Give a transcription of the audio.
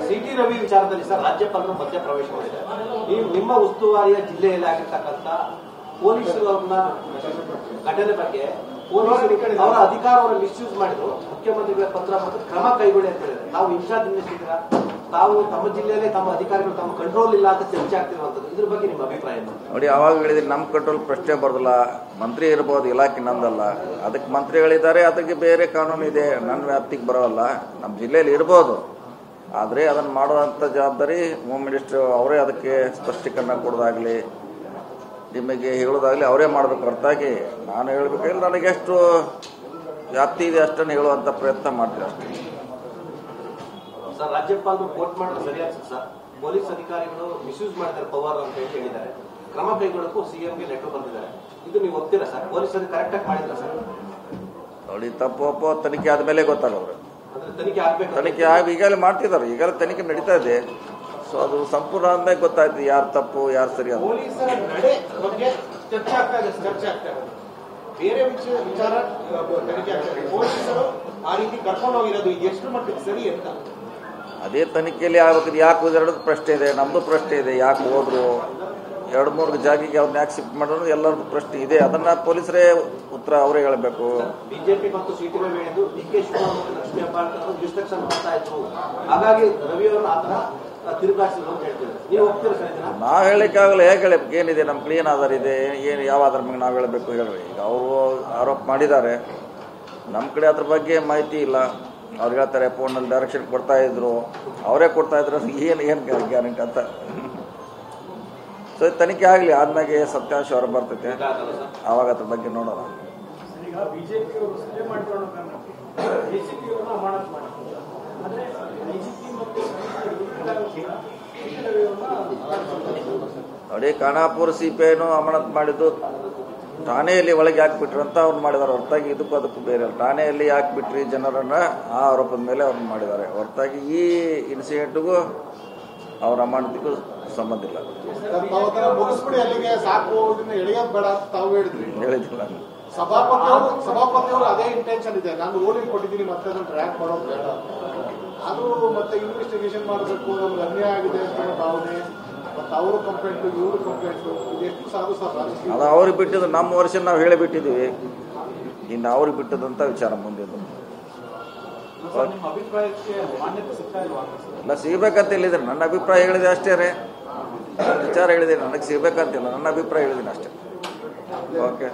City Ravi ವಿಚಾರದಲ್ಲಿ sir ರಾಜ್ಯಪಾಲರು ಮಧ್ಯ ಪ್ರವೇಶ ಮಾಡಿದ್ದಾರೆ. ನೀವು ನಿಮ್ಮ ಉಸ್ತುವಾರಿಯ ಜಿಲ್ಲೆಯಲ್ಲಿ ಆಗಿರ್ತಕ್ಕಂಥ ಪೊಲೀಸರನ್ನ ಘಟನೆ ಬಗ್ಗೆ ಅವರ ಅಧಿಕಾರವನ್ನು ಮಿಸ್ಯೂಸ್ ಮಾಡಿದ್ರು, ಮುಖ್ಯಮಂತ್ರಿಗಳ ಪತ್ರ ಮತ್ತು ಕ್ರಮ ಕೈಗೊಳ್ಳಿ ಅಂತ ಹೇಳಿದ್ರೆ ನಾವು ಇನ್ಚಾರ್ಜ್ ಮಿನಿಸ್ಟರ್ ತಾವು ತಮ್ಮ ಜಿಲ್ಲೆಯಲ್ಲೇ ತಮ್ಮ ಅಧಿಕಾರಿಗಳು ತಮ್ಮ ಕಂಟ್ರೋಲ್ ಇಲ್ಲ ಅಂತ ಚರ್ಚೆ ಆಗ್ತಿರುವಂತದ್ದು, ಇದ್ರ ಬಗ್ಗೆ ನಿಮ್ಮ ಅಭಿಪ್ರಾಯ ಏನು? ನೋಡಿ, ಅವಾಗ ಹೇಳಿದ್ರೆ ನಮ್ಮ ಕಂಟ್ರೋಲ್ ಪ್ರಶ್ನೆ ಬರೋದಿಲ್ಲ. ಮಂತ್ರಿ ಇರ್ಬೋದು, ಇಲಾಖೆ ನಂದಲ್ಲ. ಅದಕ್ಕೆ ಮಂತ್ರಿಗಳಿದ್ದಾರೆ, ಅದಕ್ಕೆ ಬೇರೆ ಕಾನೂನು ಇದೆ, ನನ್ನ ವ್ಯಾಪ್ತಿಗೆ ಬರೋಲ್ಲ. ನಮ್ಮ ಜಿಲ್ಲೆಯಲ್ಲಿ ಇರ್ಬೋದು, ಆದರೆ ಅದನ್ನು ಮಾಡುವಂಥ ಜವಾಬ್ದಾರಿ ಹೋಮ್ ಮಿನಿಸ್ಟರ್ ಅವರೇ ಅದಕ್ಕೆ ಸ್ಪಷ್ಟೀಕರಣ ಕೊಡೋದಾಗಲಿ ನಿಮಗೆ ಹೇಳೋದಾಗಲಿ ಅವರೇ ಮಾಡಬೇಕು. ಹೊರತಾಗಿ ನಾನು ಹೇಳಬೇಕಾಗಿಲ್ಲ, ನನಗೆ ಎಷ್ಟು ವ್ಯಾಪ್ತಿ ಇದೆ ಅಷ್ಟನ್ನು ಹೇಳುವಂಥ ಪ್ರಯತ್ನ ಮಾಡ್ತೀವಿ ಅಷ್ಟೇ. ಸರ್, ರಾಜ್ಯಪಾಲರು ಕೋರ್ಟ್ ಮಾಡೋದು ಸರಿಯಾದ ಸರ್, ಪೊಲೀಸ್ ಅಧಿಕಾರಿಗಳು ಮಿಸ್ಯೂಸ್ ಮಾಡಿದ್ದಾರೆ ಪವರ್ ಅಂತ ಹೇಳಿದ್ದಾರೆ, ಕ್ರಮ ಕೈಗೊಳ್ಳಕ್ಕೂ ಸಿಎಂಗೆ ಲೆಟರ್ ಬಂದಿದ್ದಾರೆ. ಇದು ನೀವು ಒಪ್ತೀರಾ ಸರ್? ಪೊಲೀಸರು ಕರೆಕ್ಟ್ ಆಗಿ ಮಾಡಿದ್ರ ಸರ್? ನೋಡಿ, ತಪ್ಪು ತನಿಖೆ ಆದ್ಮೇಲೆ ಗೊತ್ತಾಗವ್ರೆ. ತನಿಖೆ ಆಗ್ಬೇಕು. ತನಿಖೆ ಈಗಾಗಲೇ ಮಾಡ್ತಿದ್ದಾರೆ, ಈಗಾಗಲೇ ತನಿಖೆ ನಡೀತಾ ಇದೆ. ಸೊ ಅದು ಸಂಪೂರ್ಣ ಅಂದಾಗ ಗೊತ್ತಾಯ್ತು ಯಾರು ತಪ್ಪು ಯಾರು ಸರಿ ಅಂತ. ಪೊಲೀಸರ ನಡೆ ಬಗ್ಗೆ ಚರ್ಚೆ ಆಗ್ತಾ ಇದೆ. ಬೇರೆ ವಿಚಾರ ತನಿಖೆ ಆಗ್ತಾ ಇದೆ. ಪೊಲೀಸರು ಆ ರೀತಿ ಕರ್ಕೊಂಡು ಹೋಗಿರೋದು ಇದು ಎಷ್ಟು ಮಟ್ಟಿಗೆ ಸರಿ ಅಂತ ಅದೇ ತನಿಖೆಯಲ್ಲಿ ಆಗ್ಬೇಕು. ಯಾಕೆ ಹೋಗಿರೋದು ಪ್ರಶ್ನೆ ಇದೆ, ನಮ್ದು ಪ್ರಶ್ನೆ ಇದೆ. ಯಾಕೆ ಹೋದ್ರು, 2-3 ಜಾಗಿಗೆ ಅವ್ರನ್ನ ಯಾಕೆ ಶಿಫ್ಟ್ ಮಾಡೋದು, ಎಲ್ಲರದ್ದು ಪ್ರಶ್ನೆ ಇದೆ. ಅದನ್ನ ಪೊಲೀಸರೇ ಉತ್ತರ ಅವರೇ ಹೇಳಬೇಕು. ಬಿಜೆಪಿ ಮತ್ತು ಸಿಟಿ ರವಿ ಹೇಳಿದ್ದು ಡಿ.ಕೆ. ಶಿವಕುಮಾರ್ ಮತ್ತು ಲಕ್ಷ್ಮೀ ಹೆಬ್ಬಾಳ್ಕರ್ ಡಿಸ್ಟ್ರಕ್ಷನ್ ಮಾಡ್ತಾ ಇದ್ರು, ಹಾಗಾಗಿ ರವಿ ಅವರನ್ನು ಆತರ ತಿರುಗಾಡಿಸಿದ್ರು ಅಂತ ಹೇಳ್ತಿದ್ದಾರೆ. ನೀವು ಹೋಗ್ತೀರಾ ಸರ್? ನಾವು ಹೇಳಕ್ಕಾಗಲ್ಲ. ಹೇಗೆ ಹೇಳಬೇಕು? ಏನಿದೆ ನಮ್ಮ ಕ್ಲೀನ್ ಆಧಾರ ಇದೆ, ಏನು ಯಾವ ಆಧಾರ ಮೇಲೆ ನಾವು ಹೇಳಬೇಕು ಹೇಳ್ರಿ. ಈಗ ಅವರು ಆರೋಪ ಮಾಡಿದ್ದಾರೆ, ನಮ್ಮ ಕಡೆ ಅದ್ರ ಬಗ್ಗೆ ಮಾಹಿತಿ ಇಲ್ಲ. ಅವ್ರು ಹೇಳ್ತಾರೆ ಫೋನಲ್ಲಿ ಡೈರೆಕ್ಷನ್ ಕೊಡ್ತಾ ಇದ್ರು, ಅವರೇ ಕೊಡ್ತಾ ಇದ್ರು, ಏನು ಗ್ಯಾರಂಟಿ ಅಂತ. ಸೊ ತನಿಖೆ ಆಗಲಿ, ಆದ್ಮೇಲೆ ಸತ್ಯಾಂಶ ಹೊರ ಬರ್ತೈತೆ, ಆವಾಗ ಅದ್ರ ಬಗ್ಗೆ ನೋಡೋಣ. ನೋಡಿ, ಖಾನಾಪುರ ಸಿಪಿಐನು ಅಮಾನತ್ ಮಾಡಿದ್ದು ಠಾಣೆಯಲ್ಲಿ ಒಳಗೆ ಹಾಕ್ಬಿಟ್ರು ಅಂತ ಅವ್ರು ಮಾಡಿದ್ದಾರೆ. ಹೊರತಾಗಿ ಇದಕ್ಕೂ ಅದಕ್ಕೂ ಬೇರೆ ಅಲ್ಲ. ಠಾಣೆಯಲ್ಲಿ ಹಾಕ್ಬಿಟ್ರಿ ಜನರನ್ನ, ಆ ಆರೋಪದ ಮೇಲೆ ಅವ್ರನ್ನ ಮಾಡಿದ್ದಾರೆ. ಹೊರತಾಗಿ ಈ ಇನ್ಸಿಡೆಂಟ್ಗೂ ಅವ್ರ ಅಮಾನತಿಗೂ ಸಂಬಂಧ ಇಲ್ಲ. ಹೇಳಿದ್ದಿಲ್ಲ. ಸಭಾಪತಿಯವರು ಅದೇ ಇಂಟೆನ್ಷನ್ ಇದೆ, ನಾನು ಓಲಿಂಗ್ ಕೊಟ್ಟಿದ್ದೀನಿ, ಮತ್ತೆ ಅದನ್ನು ಟ್ರ್ಯಾಕ್ ಮಾಡೋದು ಬೇಡ, ಅದು ಮತ್ತೆ ಇನ್ವೆಸ್ಟಿಗೇಷನ್ ಮಾಡಬೇಕು, ನಮ್ಗೆ ಅನ್ಯಾಯ ಆಗಿದೆ ಅಂತ ಭಾವನೆ, ಮತ್ತೆ ಅವರು ಕಂಪ್ಲೇಂಟ್ ಇವರು ಕಂಪ್ಲೇಂಟ್, ಎಷ್ಟು ಸಾಧು ಸರ್? ಅದು ಅವ್ರಿಗೆ ಬಿಟ್ಟಿದ್ದು. ನಮ್ಮ ವರ್ಷ ನಾವು ಹೇಳಿಬಿಟ್ಟಿದ್ದೀವಿ, ಇನ್ನು ಅವ್ರಿಗೆ ಬಿಟ್ಟದಂತ ವಿಚಾರ ಮುಂದಿದ್ದು. ಇಲ್ಲ, ಸಿಗ್ಬೇಕಂತ ಹೇಳಿದ್ರೆ ನನ್ನ ಅಭಿಪ್ರಾಯ ಹೇಳಿದೆ ಅಷ್ಟೇ ರೀ. ವಿಚಾರ ಹೇಳಿದ್ದೀನಿ, ನನಗೆ ಸಿಗ್ಬೇಕಂತಿಲ್ಲ, ನನ್ನ ಅಭಿಪ್ರಾಯ ಹೇಳಿದ್ದೀನಿ ಅಷ್ಟೇ. ಓಕೆ.